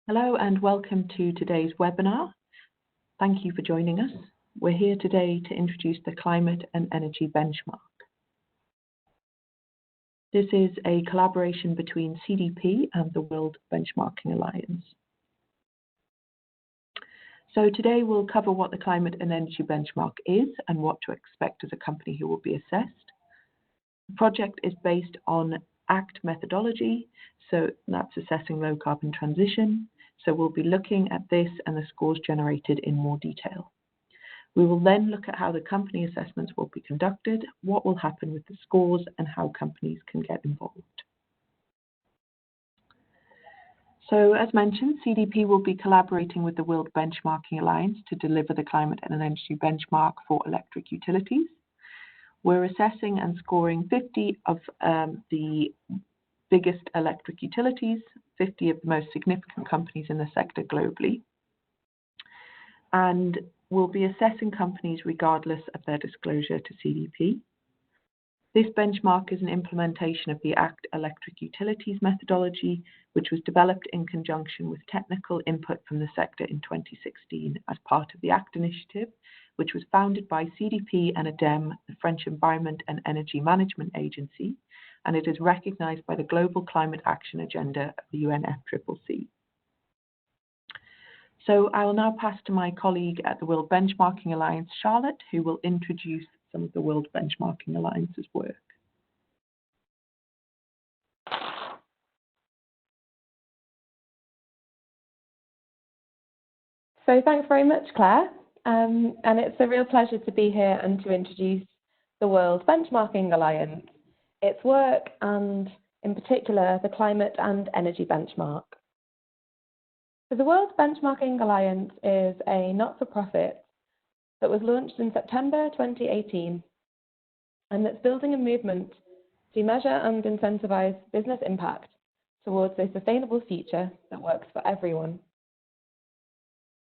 Hello and welcome to today's webinar. Thank you for joining us. We're here today to introduce the Climate and Energy Benchmark. This is a collaboration between CDP and the World Benchmarking Alliance. So today we'll cover what the Climate and Energy Benchmark is and what to expect as a company who will be assessed. The project is based on ACT methodology, so that's assessing low carbon transition. So we'll be looking at this and the scores generated in more detail. We will then look at how the company assessments will be conducted, what will happen with the scores, and how companies can get involved. So as mentioned, CDP will be collaborating with the World Benchmarking Alliance to deliver the Climate and Energy Benchmark for electric utilities. We're assessing and scoring 50 of the biggest electric utilities, 50 of the most significant companies in the sector globally. And we'll be assessing companies regardless of their disclosure to CDP. This benchmark is an implementation of the ACT Electric Utilities methodology, which was developed in conjunction with technical input from the sector in 2016 as part of the ACT initiative, which was founded by CDP and ADEME, the French Environment and Energy Management Agency, and it is recognized by the Global Climate Action Agenda of the UNFCCC. So I will now pass to my colleague at the World Benchmarking Alliance, Charlotte, who will introduce some of the World Benchmarking Alliance's work. So thanks very much, Claire. And it's a real pleasure to be here and to introduce the World Benchmarking Alliance, its work, and in particular, the Climate and Energy Benchmark. So the World Benchmarking Alliance is a not-for-profit that was launched in September 2018, and that's building a movement to measure and incentivize business impact towards a sustainable future that works for everyone.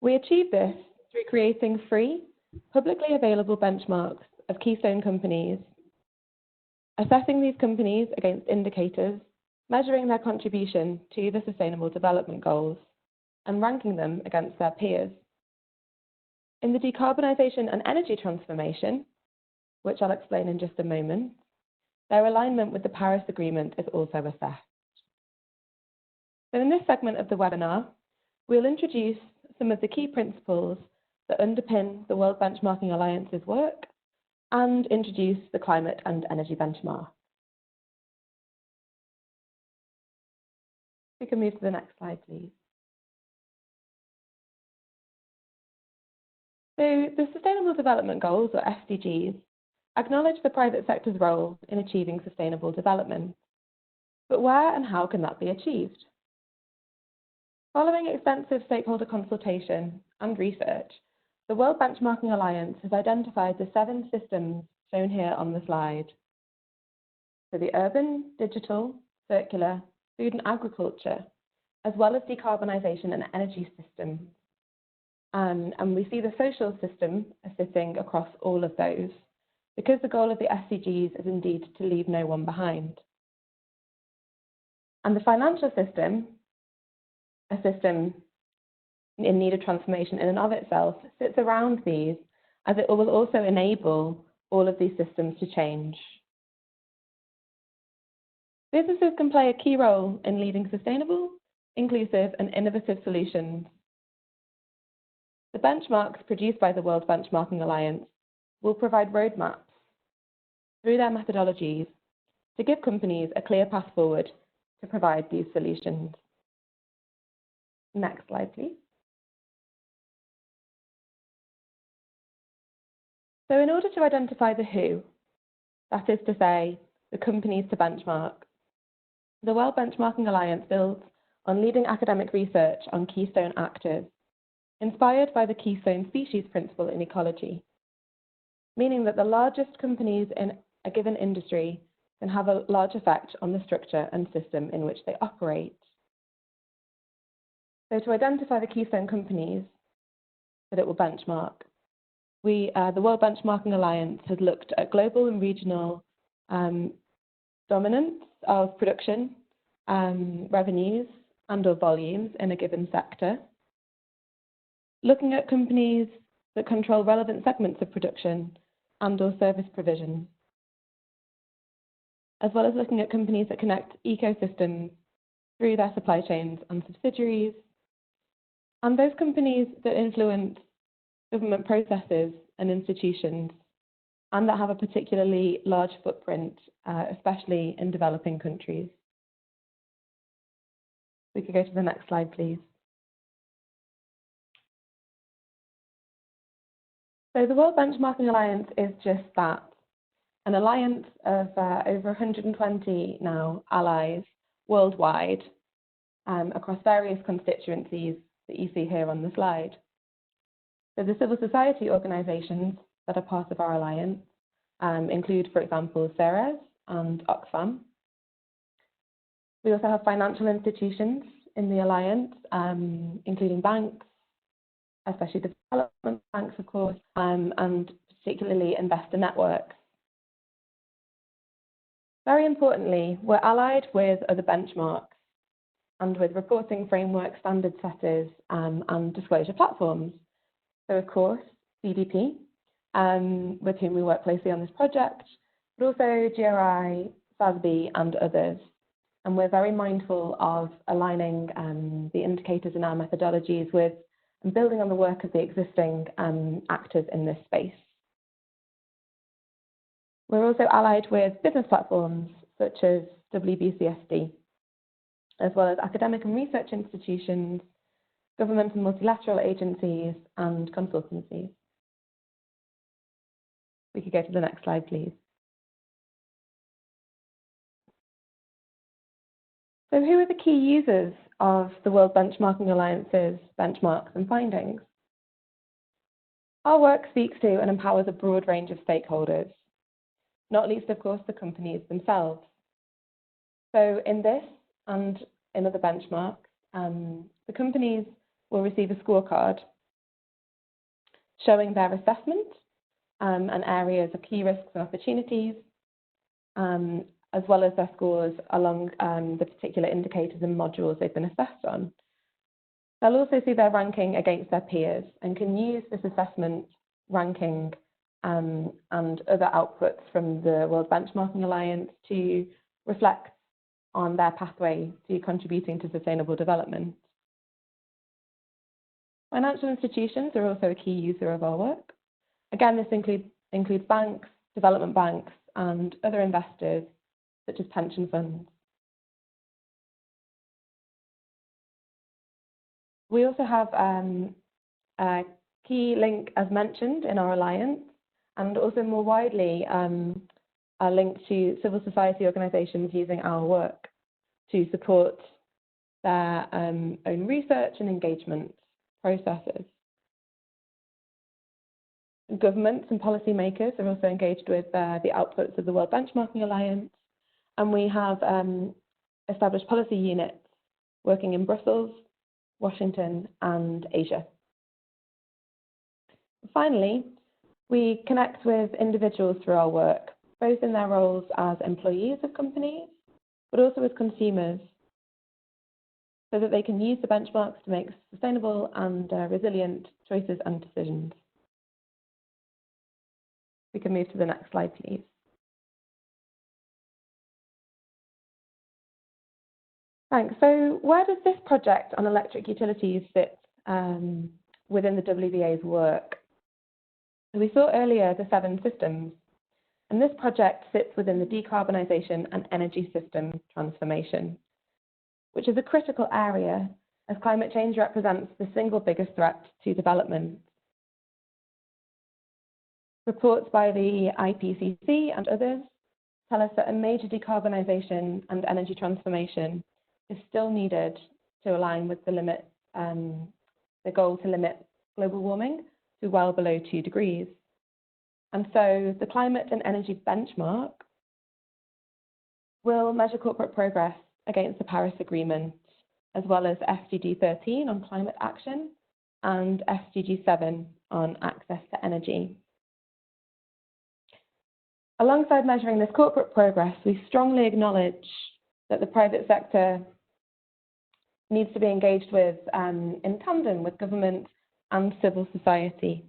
We achieve this through creating free, publicly available benchmarks of keystone companies, assessing these companies against indicators, measuring their contribution to the Sustainable Development Goals, and ranking them against their peers. In the decarbonisation and energy transformation, which I'll explain in just a moment, their alignment with the Paris Agreement is also assessed. So in this segment of the webinar, we'll introduce some of the key principles that underpin the World Benchmarking Alliance's work and introduce the Climate and Energy Benchmark. We can move to the next slide, please. So the Sustainable Development Goals, or SDGs, acknowledge the private sector's role in achieving sustainable development. But where and how can that be achieved? Following extensive stakeholder consultation and research, the World Benchmarking Alliance has identified the 7 systems shown here on the slide. So the urban, digital, circular, food and agriculture, as well as decarbonisation and energy systems. And we see the social system as sitting across all of those, because the goal of the SDGs is indeed to leave no one behind. And the financial system, a system in need of transformation in and of itself, sits around these, as it will also enable all of these systems to change. Businesses can play a key role in leading sustainable, inclusive, and innovative solutions. The benchmarks produced by the World Benchmarking Alliance will provide roadmaps through their methodologies to give companies a clear path forward to provide these solutions. Next slide, please. So in order to identify the who, that is to say, the companies to benchmark, the World Benchmarking Alliance builds on leading academic research on keystone actors, inspired by the keystone species principle in ecology, meaning that the largest companies in a given industry can have a large effect on the structure and system in which they operate. So to identify the keystone companies that it will benchmark, the World Benchmarking Alliance has looked at global and regional dominance of production, revenues, and/or volumes in a given sector, looking at companies that control relevant segments of production and/or service provision, as well as looking at companies that connect ecosystems through their supply chains and subsidiaries, and those companies that influence government processes and institutions, and that have a particularly large footprint, especially in developing countries. We could go to the next slide, please. So the World Benchmarking Alliance is just that, an alliance of over 120 now allies worldwide across various constituencies that you see here on the slide. So the civil society organisations that are part of our alliance include, for example, CERES and Oxfam. We also have financial institutions in the alliance, including banks, especially development banks, of course, and particularly investor networks. Very importantly, we're allied with other benchmarks and with reporting framework standard setters and disclosure platforms. So, of course, CDP, with whom we work closely on this project, but also GRI, SASB, and others. And we're very mindful of aligning the indicators in our methodologies with and building on the work of the existing actors in this space. We're also allied with business platforms such as WBCSD, as well as academic and research institutions, government and multilateral agencies, and consultancies. We could go to the next slide, please. So who are the key users of the World Benchmarking Alliance's benchmarks and findings? Our work speaks to and empowers a broad range of stakeholders, not least, of course, the companies themselves. So in this and in other benchmarks, the companies will receive a scorecard showing their assessment and areas of key risks and opportunities, as well as their scores along the particular indicators and modules they've been assessed on. They'll also see their ranking against their peers and can use this assessment, ranking, and other outputs from the World Benchmarking Alliance to reflect on their pathway to contributing to sustainable development. Financial institutions are also a key user of our work. Again, this includes banks, development banks, and other investors, such as pension funds. We also have a key link, as mentioned, in our alliance, and also more widely, a link to civil society organisations using our work to support their own research and engagement processes. Governments and policymakers are also engaged with the outputs of the World Benchmarking Alliance, and we have established policy units working in Brussels, Washington, and Asia. Finally, we connect with individuals through our work, both in their roles as employees of companies, but also as consumers, so that they can use the benchmarks to make sustainable and resilient choices and decisions. We can move to the next slide, please. Thanks. So where does this project on electric utilities fit within the WBA's work? We saw earlier the 7 systems, and this project sits within the decarbonisation and energy system transformation, which is a critical area as climate change represents the single biggest threat to development. Reports by the IPCC and others tell us that a major decarbonisation and energy transformation is still needed to align with the goal to limit global warming to well below 2 degrees. And so the climate and energy benchmark will measure corporate progress against the Paris Agreement, as well as SDG 13 on climate action and SDG 7 on access to energy. Alongside measuring this corporate progress, we strongly acknowledge that the private sector needs to be engaged with in tandem with government and civil society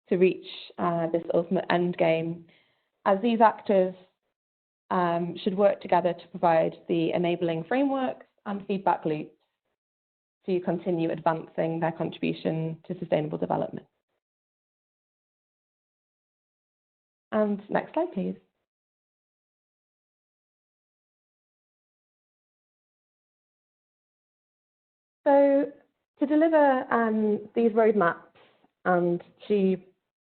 to reach this ultimate end game, as these actors should work together to provide the enabling frameworks and feedback loops to continue advancing their contribution to sustainable development. And next slide, please. So to deliver these roadmaps and to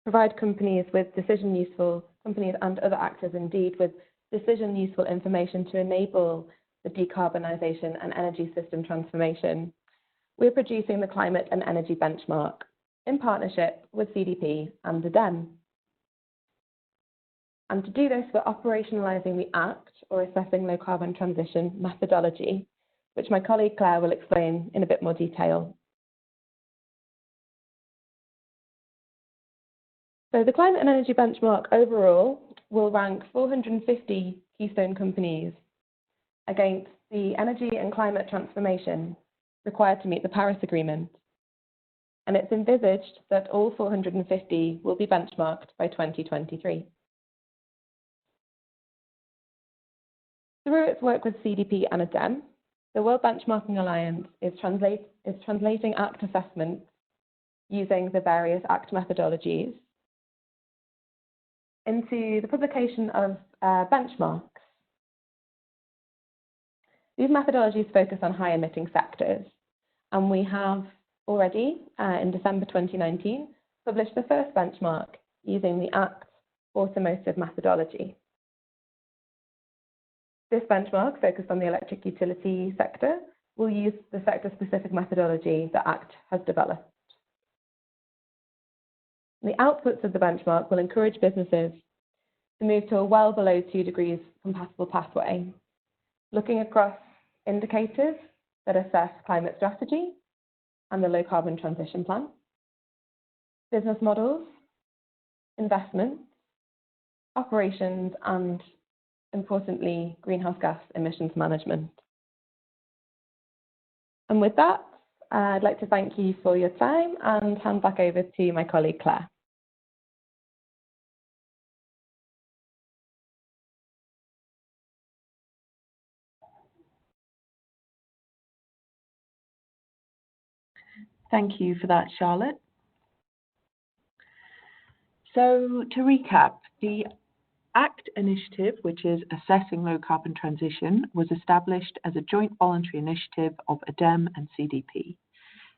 provide companies and other actors indeed with decision useful information to enable the decarbonisation and energy system transformation, we're producing the Climate and Energy Benchmark in partnership with CDP and the DEM. And to do this, we're operationalising the ACT, or Assessing Low Carbon Transition methodology, which my colleague Claire will explain in a bit more detail. So the Climate and Energy Benchmark overall will rank 450 keystone companies against the energy and climate transformation required to meet the Paris Agreement. And it's envisaged that all 450 will be benchmarked by 2023. Through its work with CDP and ADEM, the World Benchmarking Alliance is translating ACT assessments using the various ACT methodologies into the publication of benchmarks. These methodologies focus on high emitting sectors, and we have already, in December 2019, published the first benchmark using the ACT automotive methodology. This benchmark, focused on the electric utility sector, will use the sector-specific methodology that ACT has developed. The outputs of the benchmark will encourage businesses to move to a well below 2 degrees compatible pathway, looking across indicators that assess climate strategy and the low carbon transition plan, business models, investments, operations, and importantly, greenhouse gas emissions management. And with that, I'd like to thank you for your time and hand back over to my colleague Claire. Thank you for that, Charlotte. So to recap, the ACT initiative, which is Assessing Low Carbon Transition, was established as a joint voluntary initiative of ADEM and CDP.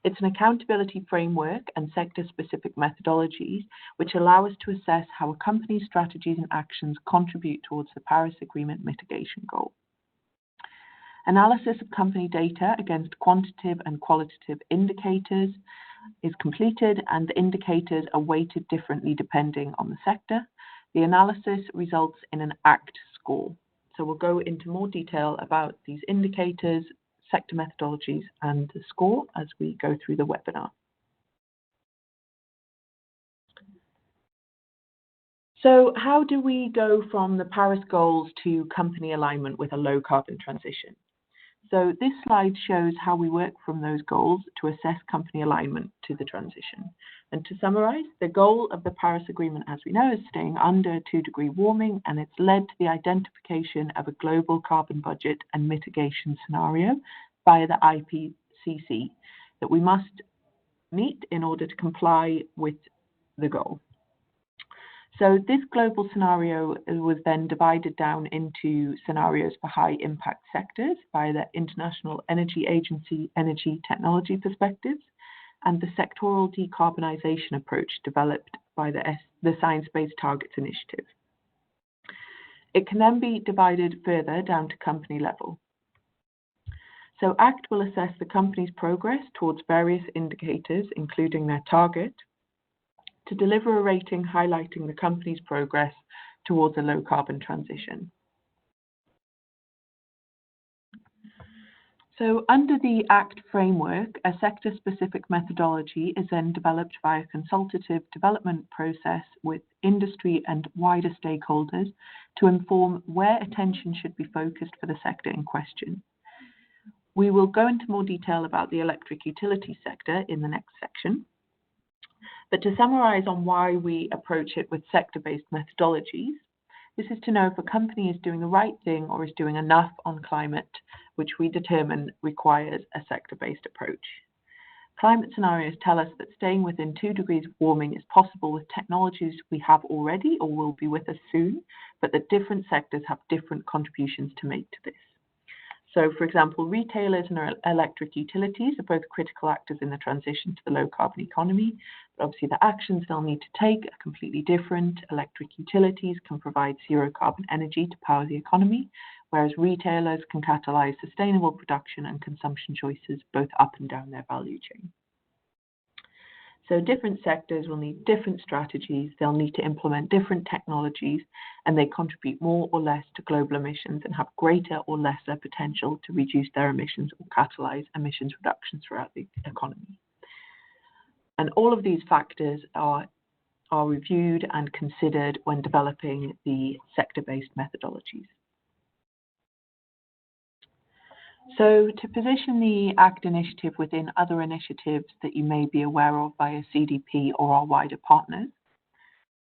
It's an accountability framework and sector-specific methodologies which allow us to assess how a company's strategies and actions contribute towards the Paris Agreement mitigation goal. Analysis of company data against quantitative and qualitative indicators is completed, and the indicators are weighted differently depending on the sector. The analysis results in an ACT score. So we'll go into more detail about these indicators, sector methodologies, and the score as we go through the webinar. So how do we go from the Paris goals to company alignment with a low carbon transition? So this slide shows how we work from those goals to assess company alignment to the transition. And to summarize, the goal of the Paris Agreement, as we know, is staying under 2-degree warming, and it's led to the identification of a global carbon budget and mitigation scenario via the IPCC that we must meet in order to comply with the goal. So this global scenario was then divided down into scenarios for high impact sectors by the International Energy Agency Energy Technology Perspectives and the Sectoral Decarbonization approach developed by the Science-Based Targets Initiative. It can then be divided further down to company level. So ACT will assess the company's progress towards various indicators, including their target, to deliver a rating highlighting the company's progress towards a low carbon transition. So under the ACT framework, a sector-specific methodology is then developed by a consultative development process with industry and wider stakeholders to inform where attention should be focused for the sector in question. We will go into more detail about the electric utility sector in the next section. But to summarize on why we approach it with sector-based methodologies, this is to know if a company is doing the right thing or is doing enough on climate, which we determine requires a sector-based approach. Climate scenarios tell us that staying within 2 degrees of warming is possible with technologies we have already or will be with us soon, but that different sectors have different contributions to make to this. So, for example, retailers and electric utilities are both critical actors in the transition to the low-carbon economy, but obviously the actions they'll need to take are completely different. Electric utilities can provide zero-carbon energy to power the economy, whereas retailers can catalyze sustainable production and consumption choices both up and down their value chain. So different sectors will need different strategies, they'll need to implement different technologies, and they contribute more or less to global emissions and have greater or lesser potential to reduce their emissions or catalyze emissions reductions throughout the economy. And all of these factors are reviewed and considered when developing the sector-based methodologies. So to position the ACT initiative within other initiatives that you may be aware of via CDP or our wider partners,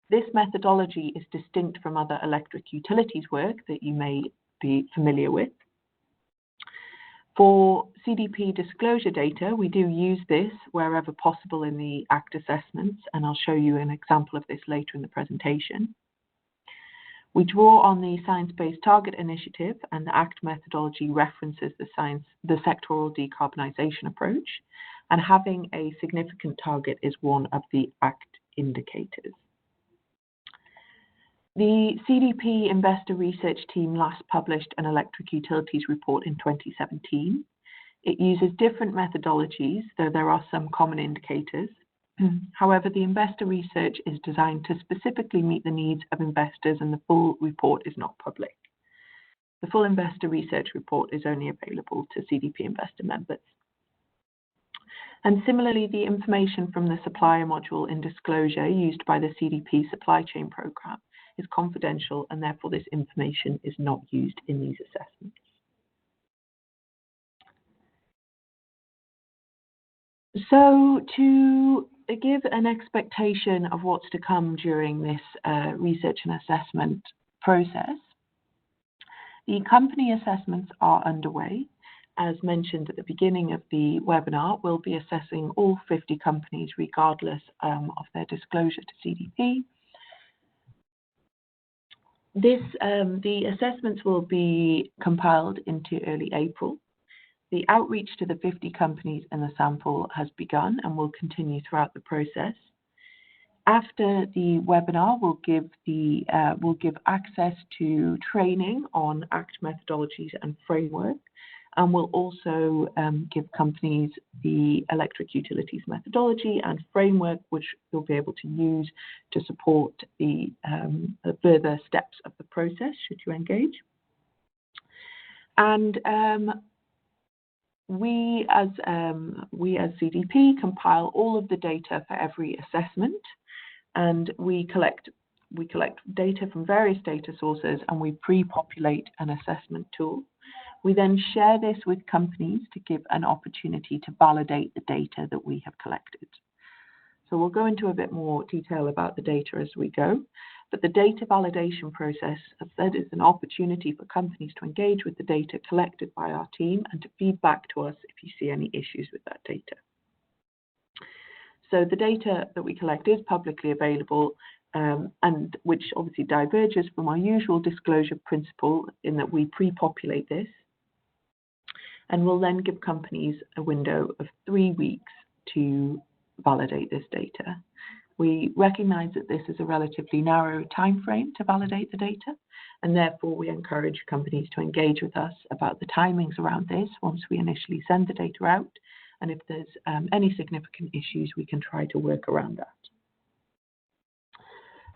this methodology is distinct from other electric utilities work that you may be familiar with. For CDP disclosure data, we do use this wherever possible in the ACT assessments, and I'll show you an example of this later in the presentation. We draw on the Science-Based Target Initiative, and the ACT methodology references the Sectoral Decarbonization approach, and having a significant target is one of the ACT indicators. The CDP Investor Research Team last published an electric utilities report in 2017. It uses different methodologies, though there are some common indicators. However, the investor research is designed to specifically meet the needs of investors, and the full report is not public. The full investor research report is only available to CDP investor members. And similarly, the information from the supplier module in disclosure used by the CDP supply chain program is confidential, and therefore this information is not used in these assessments. So to give an expectation of what's to come during this research and assessment process, the company assessments are underway. As mentioned at the beginning of the webinar, we'll be assessing all 50 companies regardless of their disclosure to CDP. The assessments will be compiled into early April. The outreach to the 50 companies in the sample has begun and will continue throughout the process. After the webinar, we'll give access to training on ACT methodologies and framework, and we'll also give companies the electric utilities methodology and framework, which you'll be able to use to support the further steps of the process should you engage. And we as CDP compile all of the data for every assessment, and we collect data from various data sources, and we pre-populate an assessment tool. We then share this with companies to give an opportunity to validate the data that we have collected. So we'll go into a bit more detail about the data as we go, but the data validation process, as said, is an opportunity for companies to engage with the data collected by our team and to feed back to us if you see any issues with that data. So the data that we collect is publicly available, and which obviously diverges from our usual disclosure principle in that we pre-populate this, and we'll then give companies a window of 3 weeks to validate this data. We recognize that this is a relatively narrow time frame to validate the data, and therefore we encourage companies to engage with us about the timings around this once we initially send the data out, and if there's any significant issues, we can try to work around that.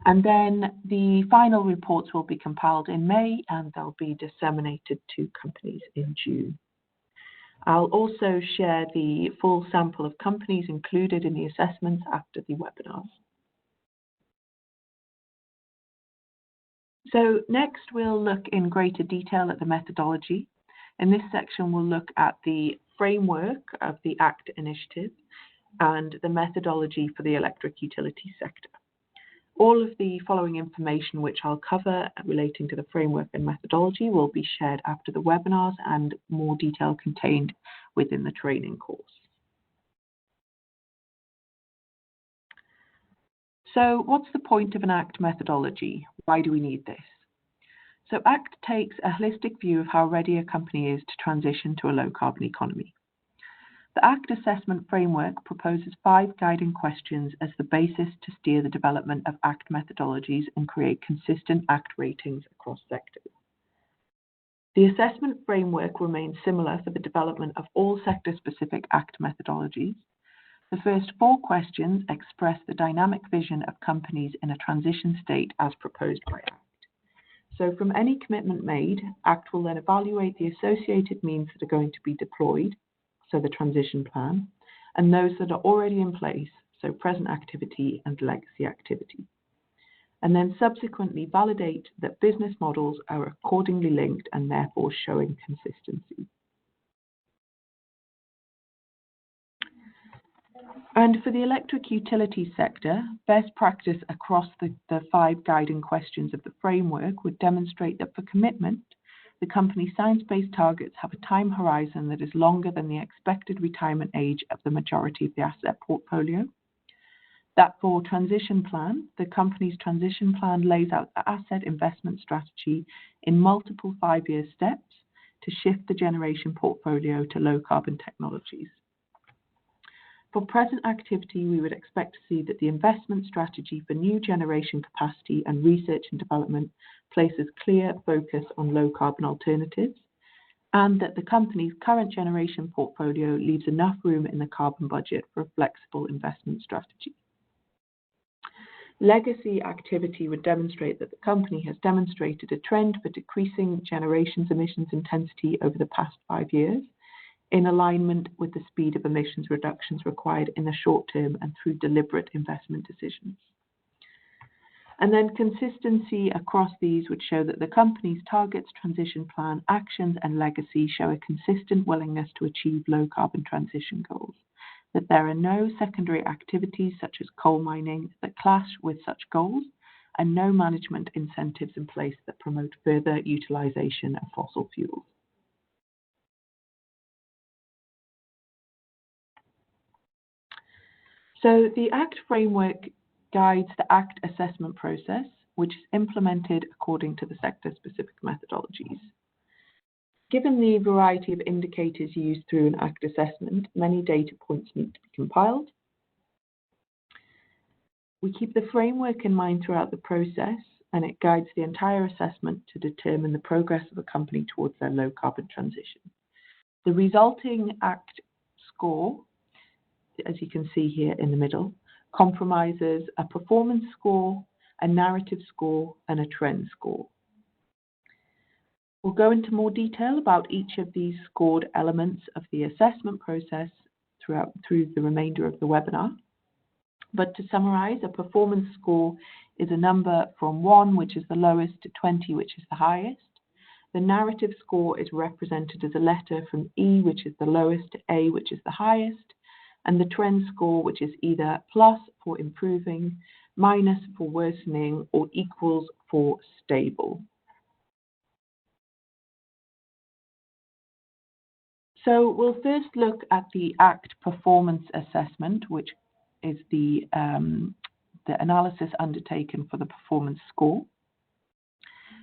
And then the final reports will be compiled in May, and they'll be disseminated to companies in June. I'll also share the full sample of companies included in the assessments after the webinars. So next, we'll look in greater detail at the methodology. In this section, we'll look at the framework of the ACT initiative and the methodology for the electric utility sector. All of the following information which I'll cover relating to the framework and methodology will be shared after the webinars and more detail contained within the training course. So what's the point of an ACT methodology? Why do we need this? So ACT takes a holistic view of how ready a company is to transition to a low carbon economy. The ACT assessment framework proposes 5 guiding questions as the basis to steer the development of ACT methodologies and create consistent ACT ratings across sectors. The assessment framework remains similar for the development of all sector-specific ACT methodologies. The first 4 questions express the dynamic vision of companies in a transition state as proposed by ACT. So from any commitment made, ACT will then evaluate the associated means that are going to be deployed, so the transition plan, and those that are already in place, so present activity and legacy activity, and then subsequently validate that business models are accordingly linked and therefore showing consistency. And for the electric utility sector, best practice across the 5 guiding questions of the framework would demonstrate that for commitment, the company's science-based targets have a time horizon that is longer than the expected retirement age of the majority of the asset portfolio. That for transition plan, the company's transition plan lays out the asset investment strategy in multiple 5-year steps to shift the generation portfolio to low-carbon technologies. For present activity, we would expect to see that the investment strategy for new generation capacity and research and development places clear focus on low-carbon alternatives, and that the company's current generation portfolio leaves enough room in the carbon budget for a flexible investment strategy. Legacy activity would demonstrate that the company has demonstrated a trend for decreasing generation's emissions intensity over the past 5 years, in alignment with the speed of emissions reductions required in the short term and through deliberate investment decisions. And then consistency across these would show that the company's targets, transition plan, actions and legacy show a consistent willingness to achieve low carbon transition goals, that there are no secondary activities such as coal mining that clash with such goals, and no management incentives in place that promote further utilisation of fossil fuels. So the ACT framework guides the ACT assessment process, which is implemented according to the sector-specific methodologies. Given the variety of indicators used through an ACT assessment, many data points need to be compiled. We keep the framework in mind throughout the process, and it guides the entire assessment to determine the progress of a company towards their low-carbon transition. The resulting ACT score, as you can see here in the middle, compromises a performance score, a narrative score, and a trend score. We'll go into more detail about each of these scored elements of the assessment process through the remainder of the webinar. But to summarize, a performance score is a number from 1, which is the lowest, to 20, which is the highest. The narrative score is represented as a letter from E, which is the lowest, to A, which is the highest. And the trend score, which is either plus for improving, minus for worsening, or equals for stable. So we'll first look at the ACT performance assessment, which is the analysis undertaken for the performance score.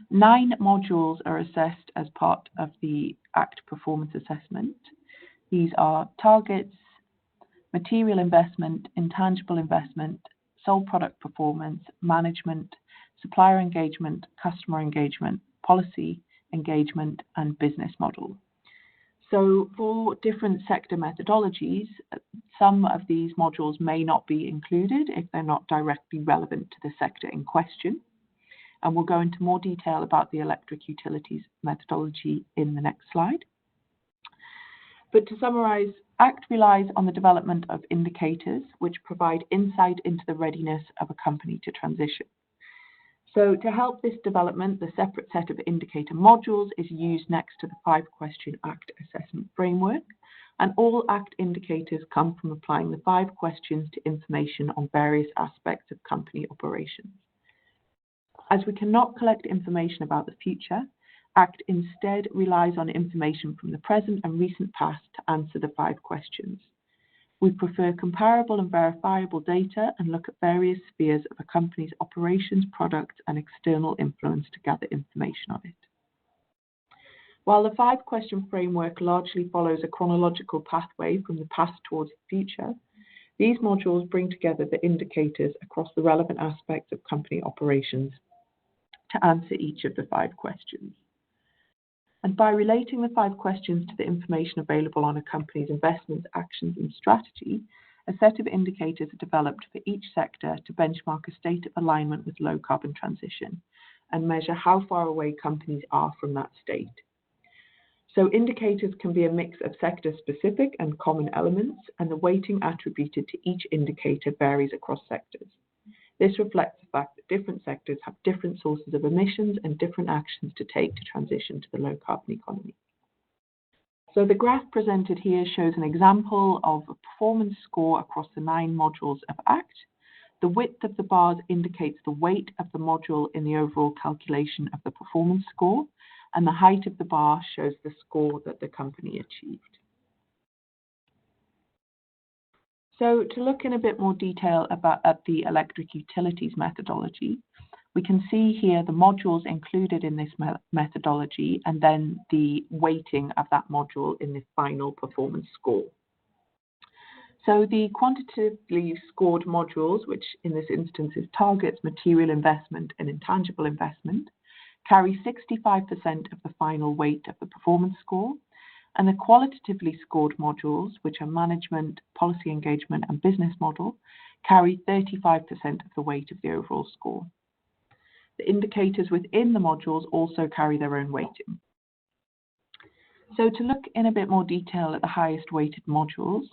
9 modules are assessed as part of the ACT performance assessment. These are targets, material investment, intangible investment, sold product performance, management, supplier engagement, customer engagement, policy engagement, and business model. So for different sector methodologies, some of these modules may not be included if they're not directly relevant to the sector in question. And we'll go into more detail about the electric utilities methodology in the next slide. But to summarize, ACT relies on the development of indicators which provide insight into the readiness of a company to transition. So to help this development, the separate set of indicator modules is used next to the 5-question ACT assessment framework, and all ACT indicators come from applying the 5 questions to information on various aspects of company operations. As we cannot collect information about the future, ACT instead relies on information from the present and recent past to answer the 5 questions. We prefer comparable and verifiable data and look at various spheres of a company's operations, products, and external influence to gather information on it. While the 5-question framework largely follows a chronological pathway from the past towards the future, these modules bring together the indicators across the relevant aspects of company operations to answer each of the 5 questions. And by relating the 5 questions to the information available on a company's investments, actions, and strategy, a set of indicators are developed for each sector to benchmark a state of alignment with low carbon transition and measure how far away companies are from that state. So indicators can be a mix of sector-specific and common elements, and the weighting attributed to each indicator varies across sectors. This reflects the fact that different sectors have different sources of emissions and different actions to take to transition to the low carbon economy. So the graph presented here shows an example of a performance score across the 9 modules of ACT. The width of the bars indicates the weight of the module in the overall calculation of the performance score, and the height of the bar shows the score that the company achieved. So to look in a bit more detail at the electric utilities methodology, we can see here the modules included in this methodology and then the weighting of that module in the final performance score. So the quantitatively scored modules, which in this instance is targets, material investment, and intangible investment, carry 65% of the final weight of the performance score, and the qualitatively scored modules, which are management, policy engagement, and business model, carry 35% of the weight of the overall score. The indicators within the modules also carry their own weighting. So to look in a bit more detail at the highest weighted modules,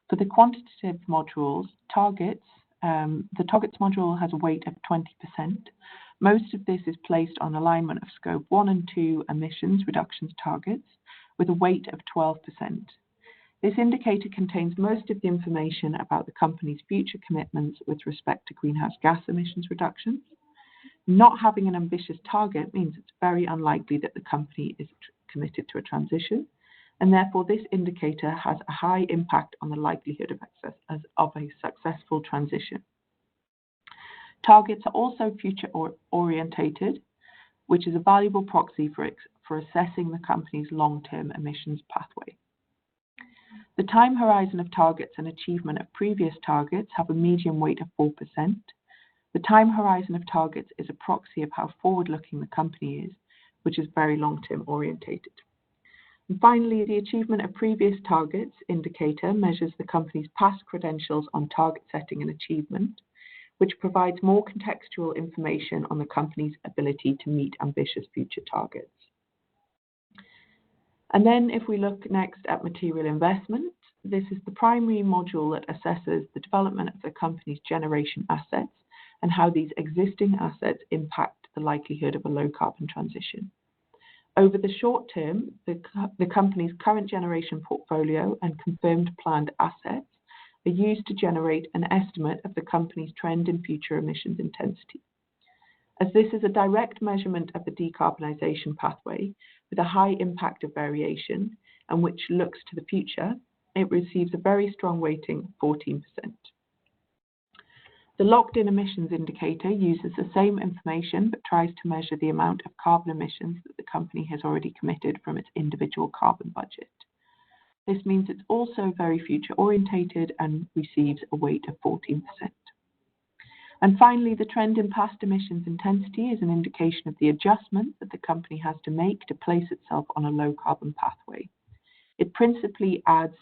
for the quantitative modules, targets, the targets module has a weight of 20%. Most of this is placed on alignment of scope 1 and 2 emissions reductions targets, with a weight of 12%. This indicator contains most of the information about the company's future commitments with respect to greenhouse gas emissions reductions. Not having an ambitious target means it's very unlikely that the company is committed to a transition, and therefore this indicator has a high impact on the likelihood of a successful transition. Targets are also future-orientated, which is a valuable proxy for assessing the company's long-term emissions pathway. The time horizon of targets and achievement of previous targets have a median weight of 4%. The time horizon of targets is a proxy of how forward-looking the company is, which is very long-term orientated. And finally, the achievement of previous targets indicator measures the company's past credentials on target setting and achievement, which provides more contextual information on the company's ability to meet ambitious future targets. And then if we look next at material investment, this is the primary module that assesses the development of the company's generation assets and how these existing assets impact the likelihood of a low carbon transition. Over the short term, the company's current generation portfolio and confirmed planned assets are used to generate an estimate of the company's trend in future emissions intensity. As this is a direct measurement of the decarbonisation pathway with a high impact of variation and which looks to the future, it receives a very strong weighting of 14%. The locked-in emissions indicator uses the same information but tries to measure the amount of carbon emissions that the company has already committed from its individual carbon budget. This means it's also very future-orientated and receives a weight of 14%. And finally, the trend in past emissions intensity is an indication of the adjustment that the company has to make to place itself on a low-carbon pathway. It principally adds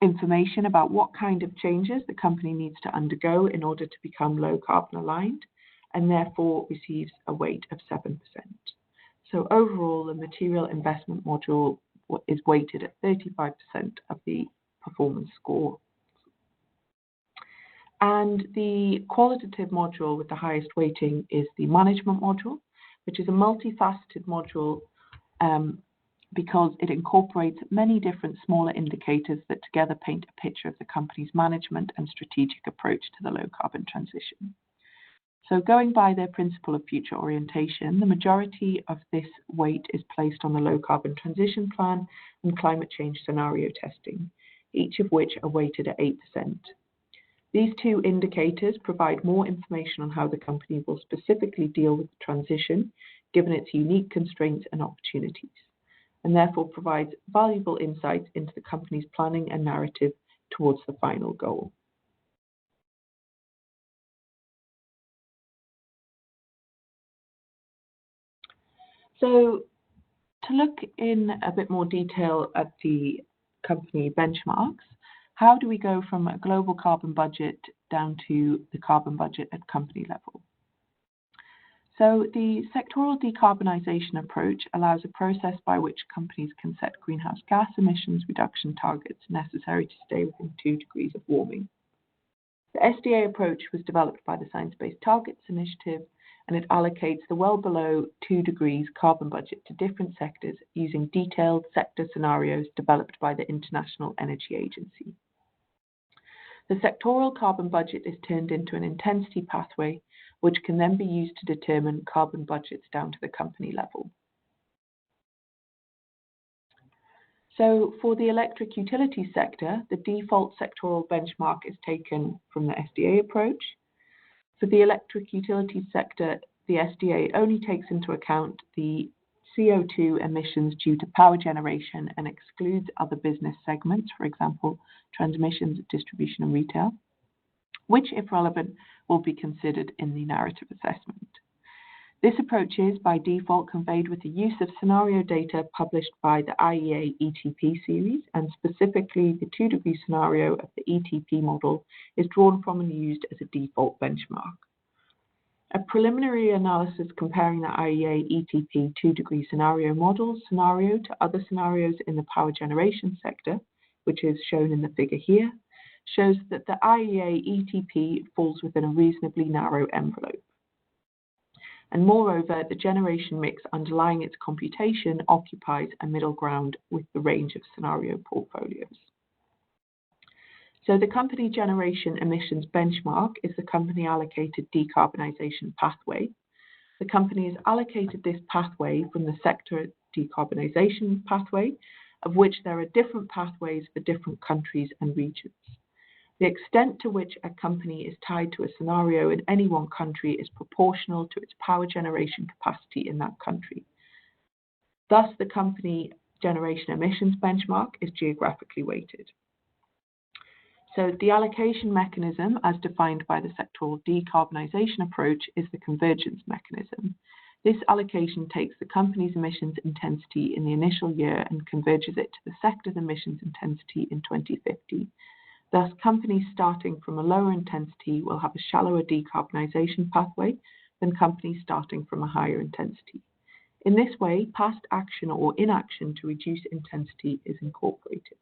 information about what kind of changes the company needs to undergo in order to become low-carbon aligned, and therefore receives a weight of 7%. So overall, the material investment module is weighted at 35% of the performance score. And the qualitative module with the highest weighting is the management module, which is a multifaceted module because it incorporates many different smaller indicators that together paint a picture of the company's management and strategic approach to the low carbon transition. So going by their principle of future orientation, the majority of this weight is placed on the low carbon transition plan and climate change scenario testing, each of which are weighted at 8%. These two indicators provide more information on how the company will specifically deal with the transition, given its unique constraints and opportunities, and therefore provides valuable insights into the company's planning and narrative towards the final goal. So to look in a bit more detail at the company benchmarks, how do we go from a global carbon budget down to the carbon budget at company level? So the sectoral decarbonization approach allows a process by which companies can set greenhouse gas emissions reduction targets necessary to stay within 2 degrees of warming. The SDA approach was developed by the Science Based Targets Initiative, and it allocates the well below 2 degrees carbon budget to different sectors using detailed sector scenarios developed by the International Energy Agency. The sectoral carbon budget is turned into an intensity pathway, which can then be used to determine carbon budgets down to the company level. So for the electric utility sector, the default sectoral benchmark is taken from the SDA approach. For the electric utility sector, the SDA only takes into account the CO2 emissions due to power generation and excludes other business segments, for example, transmissions, distribution and retail, which, if relevant, will be considered in the narrative assessment. This approach is, by default, conveyed with the use of scenario data published by the IEA ETP series, and specifically the 2-degree scenario of the ETP model is drawn from and used as a default benchmark. A preliminary analysis comparing the IEA ETP 2-degree scenario model scenario to other scenarios in the power generation sector, which is shown in the figure here, shows that the IEA ETP falls within a reasonably narrow envelope. And moreover, the generation mix underlying its computation occupies a middle ground with the range of scenario portfolios. So the company generation emissions benchmark is the company allocated decarbonization pathway. The company is allocated this pathway from the sector decarbonization pathway, of which there are different pathways for different countries and regions. The extent to which a company is tied to a scenario in any one country is proportional to its power generation capacity in that country. Thus, the company generation emissions benchmark is geographically weighted. So the allocation mechanism, as defined by the sectoral decarbonization approach, is the convergence mechanism. This allocation takes the company's emissions intensity in the initial year and converges it to the sector's emissions intensity in 2050. Thus, companies starting from a lower intensity will have a shallower decarbonization pathway than companies starting from a higher intensity. In this way, past action or inaction to reduce intensity is incorporated.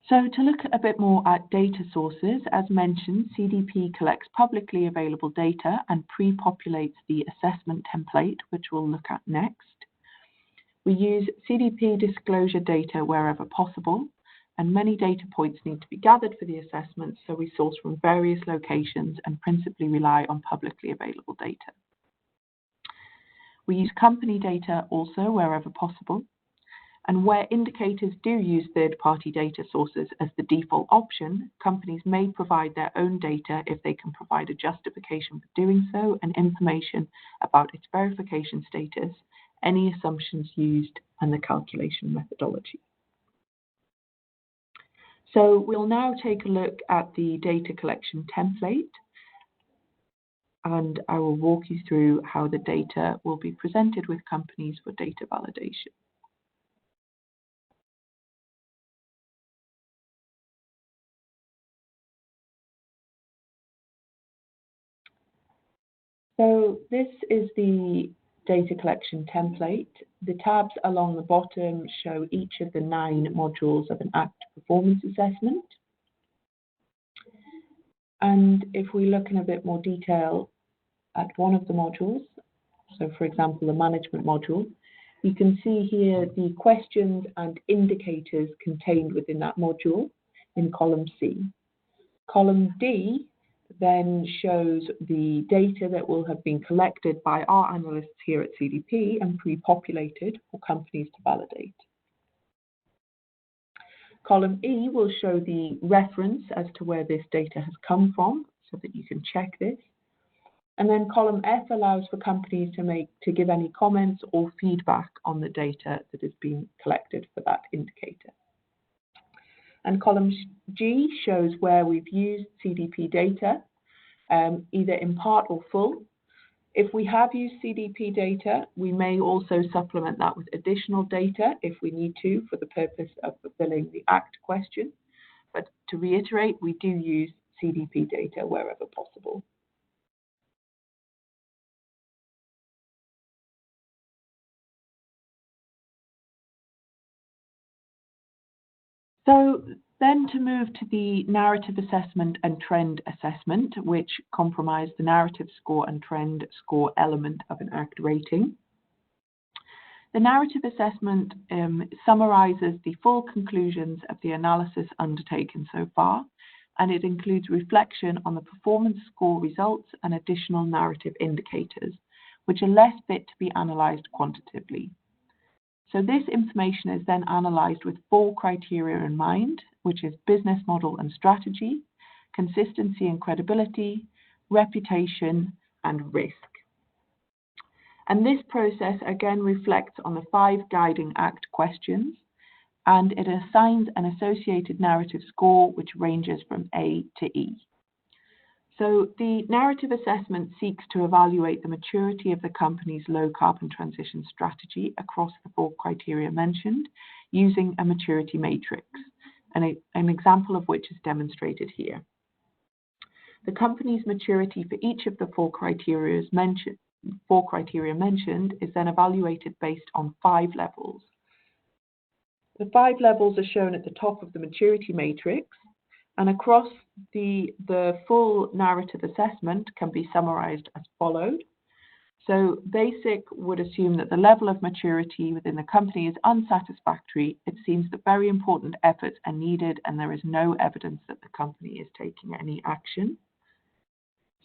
So to look a bit more at data sources, as mentioned, CDP collects publicly available data and pre-populates the assessment template, which we'll look at next. We use CDP disclosure data wherever possible, and many data points need to be gathered for the assessment, so we source from various locations and principally rely on publicly available data. We use company data also wherever possible, and where indicators do use third-party data sources as the default option, companies may provide their own data if they can provide a justification for doing so and information about its verification status, any assumptions used, and the calculation methodology. So we'll now take a look at the data collection template, and I will walk you through how the data will be presented with companies for data validation. So this is the data collection template. The tabs along the bottom show each of the 9 modules of an ACT performance assessment. And if we look in a bit more detail at one of the modules, so for example, the management module, you can see here the questions and indicators contained within that module in column C. Column D then shows the data that will have been collected by our analysts here at CDP and pre-populated for companies to validate. Column E will show the reference as to where this data has come from so that you can check this. And then column F allows for companies to give any comments or feedback on the data that has been collected for that indicator. And column G shows where we've used CDP data, either in part or full. If we have used CDP data, we may also supplement that with additional data if we need to for the purpose of fulfilling the ACT question. But to reiterate, we do use CDP data wherever possible. So then to move to the narrative assessment and trend assessment, which comprise the narrative score and trend score element of an ACT rating. The narrative assessment summarizes the full conclusions of the analysis undertaken so far, and it includes reflection on the performance score results and additional narrative indicators, which are less fit to be analyzed quantitatively. So this information is then analysed with 4 criteria in mind, which is business model and strategy, consistency and credibility, reputation, and risk. And this process again reflects on the 5 guiding ACT questions, and it assigns an associated narrative score which ranges from A to E. So the narrative assessment seeks to evaluate the maturity of the company's low carbon transition strategy across the 4 criteria mentioned using a maturity matrix, and an example of which is demonstrated here. The company's maturity for each of the 4 criteria mentioned is then evaluated based on 5 levels. The 5 levels are shown at the top of the maturity matrix, and across the full narrative assessment can be summarized as followed. So basic would assume that the level of maturity within the company is unsatisfactory. It seems that very important efforts are needed and there is no evidence that the company is taking any action.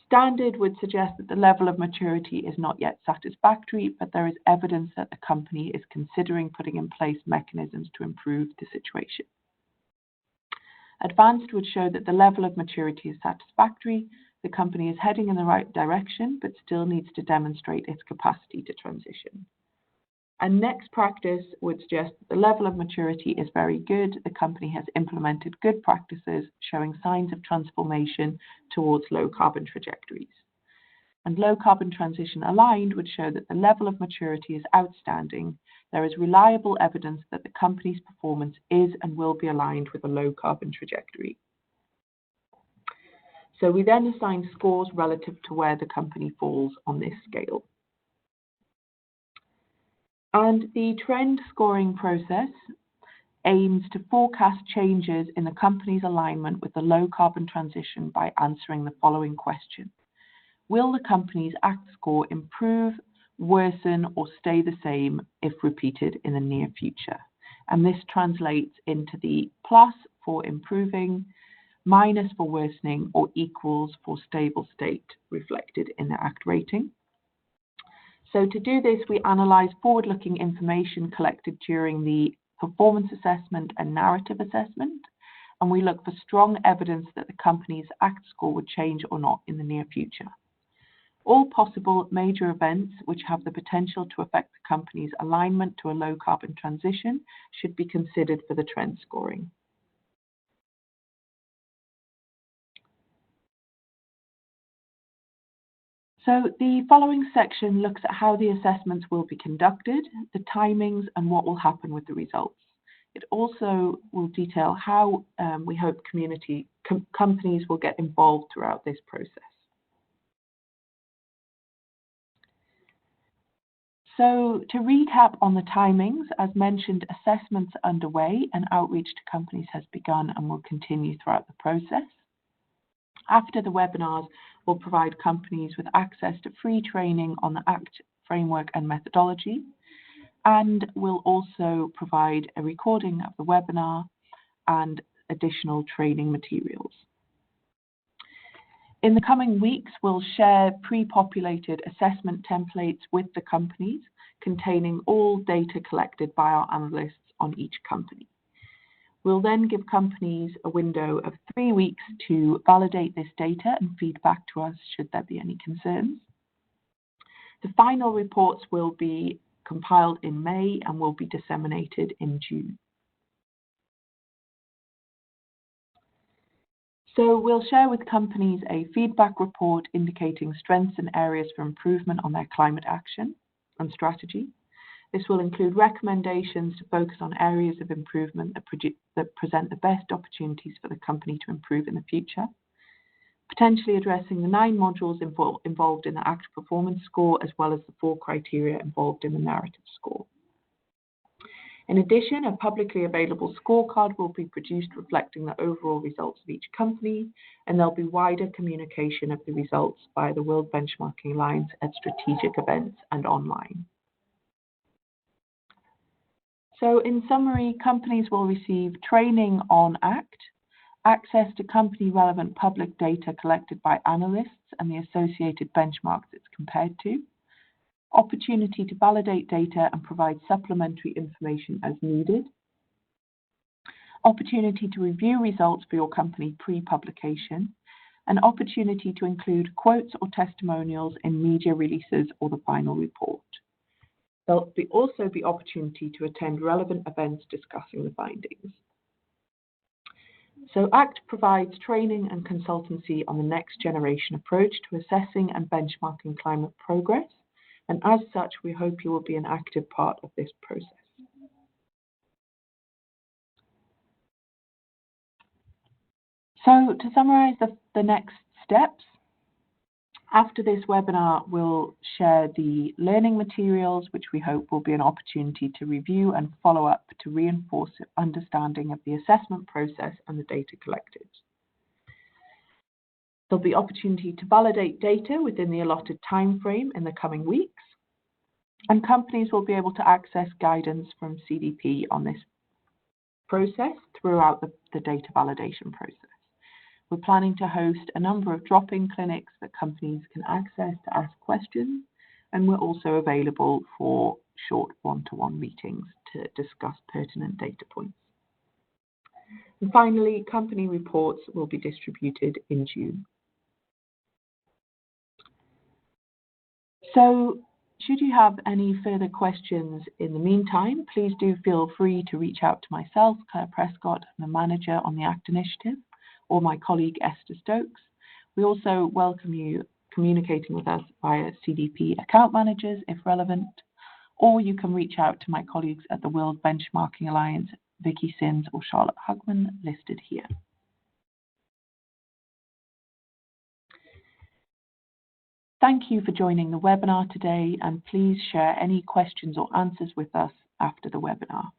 Standard would suggest that the level of maturity is not yet satisfactory, but there is evidence that the company is considering putting in place mechanisms to improve the situation. Advanced would show that the level of maturity is satisfactory, the company is heading in the right direction, but still needs to demonstrate its capacity to transition. And next practice would suggest that the level of maturity is very good, the company has implemented good practices showing signs of transformation towards low carbon trajectories. And low carbon transition aligned would show that the level of maturity is outstanding. There is reliable evidence that the company's performance is and will be aligned with a low carbon trajectory. So we then assign scores relative to where the company falls on this scale. And the trend scoring process aims to forecast changes in the company's alignment with the low carbon transition by answering the following question. Will the company's ACT score improve, worsen, or stay the same if repeated in the near future? And this translates into the plus for improving, minus for worsening, or equals for stable state reflected in the ACT rating. So to do this, we analyse forward-looking information collected during the performance assessment and narrative assessment, and we look for strong evidence that the company's ACT score would change or not in the near future. All possible major events which have the potential to affect the company's alignment to a low carbon transition should be considered for the trend scoring. So the following section looks at how the assessments will be conducted, the timings, and what will happen with the results. It also will detail how we hope companies will get involved throughout this process. So to recap on the timings, as mentioned, assessments are underway and outreach to companies has begun and will continue throughout the process. After the webinars, we'll provide companies with access to free training on the ACT framework and methodology, and we'll also provide a recording of the webinar and additional training materials. In the coming weeks, we'll share pre-populated assessment templates with the companies containing all data collected by our analysts on each company. We'll then give companies a window of 3 weeks to validate this data and feedback to us should there be any concerns. The final reports will be compiled in May and will be disseminated in June. So we'll share with companies a feedback report indicating strengths and areas for improvement on their climate action and strategy. This will include recommendations to focus on areas of improvement that present the best opportunities for the company to improve in the future, potentially addressing the 9 modules involved in the ACT performance score, as well as the 4 criteria involved in the narrative score. In addition, a publicly available scorecard will be produced reflecting the overall results of each company, and there'll be wider communication of the results via the World Benchmarking Alliance at strategic events and online. So in summary, companies will receive training on ACT, access to company-relevant public data collected by analysts and the associated benchmarks it's compared to, opportunity to validate data and provide supplementary information as needed, opportunity to review results for your company pre-publication, an opportunity to include quotes or testimonials in media releases or the final report. There'll also be opportunity to attend relevant events discussing the findings. So ACT provides training and consultancy on the next generation approach to assessing and benchmarking climate progress, and as such, we hope you will be an active part of this process. So to summarize the next steps, after this webinar, we'll share the learning materials, which we hope will be an opportunity to review and follow up to reinforce understanding of the assessment process and the data collected. There'll be opportunity to validate data within the allotted time frame in the coming weeks, and companies will be able to access guidance from CDP on this process throughout the data validation process. We're planning to host a number of drop-in clinics that companies can access to ask questions, and we're also available for short one-to-one meetings to discuss pertinent data points. And finally, company reports will be distributed in June. So, should you have any further questions in the meantime, please do feel free to reach out to myself, Claire Prescott, the manager on the ACT initiative, or my colleague Esther Stokes. We also welcome you communicating with us via CDP account managers if relevant, or you can reach out to my colleagues at the World Benchmarking Alliance, Vicky Sims or Charlotte Hugman, listed here. Thank you for joining the webinar today, and please share any questions or answers with us after the webinar.